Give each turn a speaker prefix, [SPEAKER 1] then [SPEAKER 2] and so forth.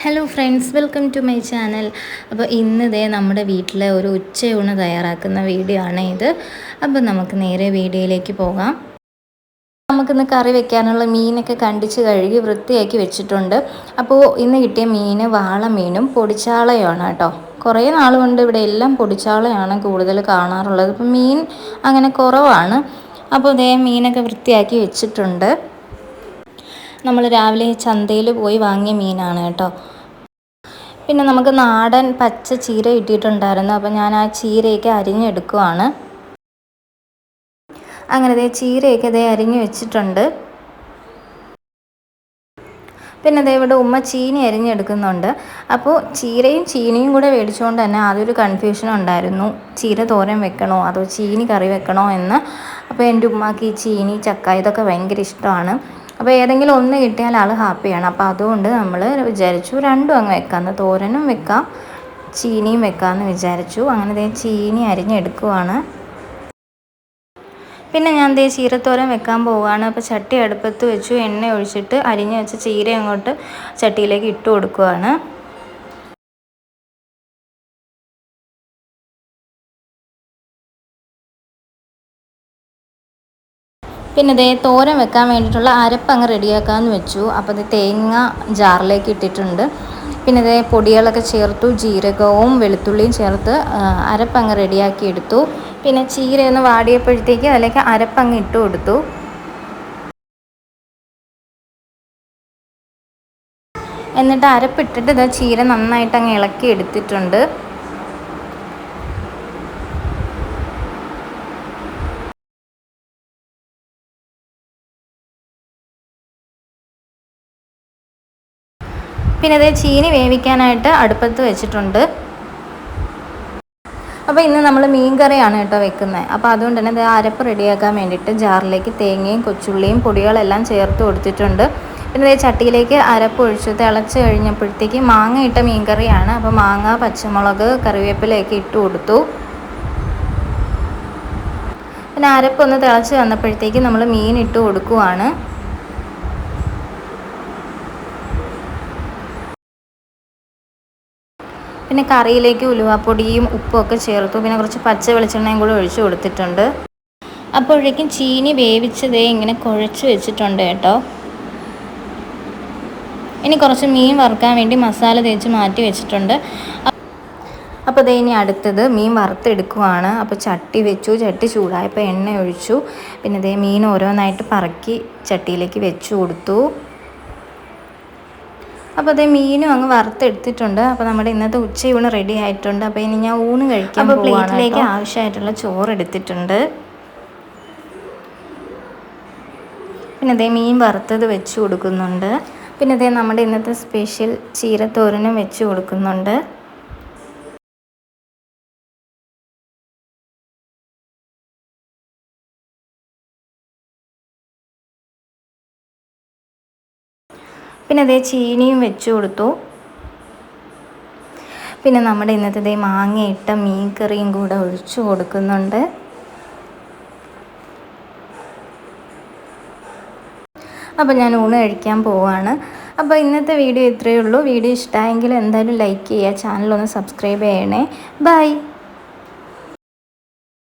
[SPEAKER 1] Hello friends, welcome to my channel. അപ്പോൾ ഇന്നതേ നമ്മുടെ വീട്ടിലെ ഒരു ഉച്ചയൂണ് തയ്യാറാക്കുന്ന വീഡിയോ ആണ് ഇത്. അപ്പോൾ നമുക്ക് നേരെ വീഡിയോയിലേക്ക് പോകാം. നമുക്കിന്ന് കറി വെക്കാനുള്ള മീനൊക്കെ കണ്ടിച്ച് കഴുകി വൃത്തിയാക്കി വെച്ചിട്ടുണ്ട്. അപ്പോൾ ഇന്ന് കിട്ടിയ മീൻ വാള മീനും പൊടിച്ചാളയുമാണ് കേട്ടോ. കുറേ നാൾ കൊണ്ട് ഇവിടെ എല്ലാം പൊടിച്ചാളയാണ് കൂടുതൽ കാണാറുള്ളത്. അപ്പോൾ മീൻ അങ്ങനെ കുറവാണ്. അപ്പോൾ ഇതേ മീനൊക്കെ വൃത്തിയാക്കി വെച്ചിട്ടുണ്ട്. നമ്മൾ രാവിലെ ചന്തയിൽ പോയി വാങ്ങിയ മീനാണ് കേട്ടോ. പിന്നെ നമുക്ക് നാടൻ പച്ച ചീര കിട്ടിയിട്ടുണ്ടായിരുന്നു. അപ്പോൾ ഞാൻ ആ ചീരയൊക്കെ അരിഞ്ഞെടുക്കുവാണ്. അങ്ങനെ ചീരയൊക്കെ അരിഞ്ഞു വെച്ചിട്ടുണ്ട്. പിന്നെ ഇവിടെ ഉമ്മ ചീനി അരിഞ്ഞെടുക്കുന്നുണ്ട്. അപ്പോൾ ചീരയും ചീനിയും കൂടെ മേടിച്ചുകൊണ്ട് തന്നെ ആദ്യമൊരു കൺഫ്യൂഷൻ ഉണ്ടായിരുന്നു, ചീര തോരൻ വെക്കണോ അതോ ചീനി കറി വെക്കണോ എന്ന്. അപ്പോൾ എൻ്റെ ഉമ്മാക്ക് ഈ ചീനി ചക്ക ഇതൊക്കെ ഭയങ്കര ഇഷ്ടമാണ്. അപ്പോൾ ഏതെങ്കിലും ഒന്ന് കിട്ടിയാൽ ആൾ ഹാപ്പിയാണ്. അപ്പോൾ അതുകൊണ്ട് നമ്മൾ വിചാരിച്ചു രണ്ടും അങ്ങ് വെക്കാമെന്ന്, തോരനും വെക്കാം ചീനിയും വെക്കാമെന്ന് വിചാരിച്ചു. അങ്ങനെ ചീനി അരിഞ്ഞെടുക്കുവാണ്. പിന്നെ ഞാൻ ചീരത്തോരൻ വെക്കാൻ പോവുകയാണ്. അപ്പോൾ ചട്ടി അടുപ്പത്ത് വെച്ചു, എണ്ണ ഒഴിച്ചിട്ട് അരിഞ്ഞ് വെച്ച ചീര അങ്ങോട്ട് ചട്ടിയിലേക്ക് ഇട്ട് കൊടുക്കുവാണ്. പിന്നെ തോരൻ വെക്കാൻ വേണ്ടിയിട്ടുള്ള അരപ്പ് അങ്ങ് റെഡിയാക്കാമെന്ന് വെച്ചു. അപ്പോൾ തേങ്ങ ജാറിലേക്ക് ഇട്ടിട്ടുണ്ട്. പിന്നെ പൊടികളൊക്കെ ചേർത്തു, ജീരകവും വെളുത്തുള്ളിയും ചേർത്ത് അരപ്പങ്ങ് റെഡിയാക്കി എടുത്തു. പിന്നെ ചീരയൊന്ന് വാടിയപ്പോഴത്തേക്ക് അതിലേക്ക് അരപ്പങ്ങ് ഇട്ട് കൊടുത്തു. എന്നിട്ട് അരപ്പിട്ടിട്ട് ചീര നന്നായിട്ട് അങ്ങ് ഇളക്കി എടുത്തിട്ടുണ്ട്. പിന്നെ ചീനി വേവിക്കാനായിട്ട് അടുപ്പത്ത് വെച്ചിട്ടുണ്ട്. അപ്പോൾ ഇന്ന് നമ്മൾ മീൻ കറിയാണ് കേട്ടോ വെക്കുന്നത്. അപ്പോൾ അതുകൊണ്ട് തന്നെ അരപ്പ് റെഡിയാക്കാൻ വേണ്ടിയിട്ട് ജാറിലേക്ക് തേങ്ങയും കൊച്ചുള്ളിയും പൊടികളെല്ലാം ചേർത്ത് കൊടുത്തിട്ടുണ്ട്. പിന്നെ ചട്ടിയിലേക്ക് അരപ്പ് ഒഴിച്ച് തിളച്ച് കഴിഞ്ഞപ്പോഴത്തേക്ക് മാങ്ങ ഇട്ട മീൻ കറിയാണ്. അപ്പോൾ മാങ്ങ, പച്ചമുളക്, കറിവേപ്പിലയൊക്കെ ഇട്ട് കൊടുത്തു. പിന്നെ അരപ്പൊന്ന് തിളച്ച് വന്നപ്പോഴത്തേക്ക് നമ്മൾ മീൻ ഇട്ട് കൊടുക്കുവാണ്. പിന്നെ കറിയിലേക്ക് ഉലുവാപ്പൊടിയും ഉപ്പും ഒക്കെ ചേർത്തു. പിന്നെ കുറച്ച് പച്ച വെളിച്ചെണ്ണയും കൂടെ ഒഴിച്ചു കൊടുത്തിട്ടുണ്ട്. അപ്പോഴേക്കും ചീനി വേവിച്ചതേ ഇങ്ങനെ കുഴച്ച് വെച്ചിട്ടുണ്ട് കേട്ടോ. ഇനി കുറച്ച് മീൻ വറുക്കാൻ വേണ്ടി മസാല തേച്ച് മാറ്റി വെച്ചിട്ടുണ്ട്. അപ്പോൾ ഇനി അടുത്തത് മീൻ വറുത്തെടുക്കുവാണ്. അപ്പോൾ ചട്ടി വെച്ചു, ചട്ടി ചൂടായപ്പോൾ എണ്ണ ഒഴിച്ചു. പിന്നെ മീൻ ഓരോന്നായിട്ട് പറക്കി ചട്ടിയിലേക്ക് വെച്ചു കൊടുത്തു. അപ്പോൾ മീനും അങ്ങ് വറുത്തെടുത്തിട്ടുണ്ട്. അപ്പോൾ നമ്മുടെ ഇന്നത്തെ ഉച്ചയൂണ് റെഡി ആയിട്ടുണ്ട്. അപ്പോൾ ഇനി ഞാൻ ഊണ് കഴിക്കാൻ പോവാണ്. പ്ലേറ്റിലേക്ക് ആവശ്യമായിട്ടുള്ള ചോറ് എടുത്തിട്ടുണ്ട്. പിന്നെ മീൻ വറുത്തത് വെച്ച് കൊടുക്കുന്നുണ്ട്. പിന്നെ നമ്മുടെ ഇന്നത്തെ സ്പെഷ്യൽ ചീരത്തോരനും വെച്ച് കൊടുക്കുന്നുണ്ട്. പിന്നെ ചീനിയും വെച്ച് കൊടുത്തു. പിന്നെ നമ്മുടെ ഇന്നത്തെ മാങ്ങയിട്ട മീൻ കറിയും കൂടെ ഒഴിച്ചു കൊടുക്കുന്നുണ്ട്. അപ്പോൾ ഞാൻ ഊണ് കഴിക്കാൻ പോവാണ്. അപ്പോൾ ഇന്നത്തെ വീഡിയോ ഇത്രയേ ഉള്ളൂ. വീഡിയോ ഇഷ്ടമായെങ്കിൽ എന്തായാലും ലൈക്ക് ചെയ്യുക, ചാനലൊന്ന് സബ്സ്ക്രൈബ് ചെയ്യണേ. ബൈ.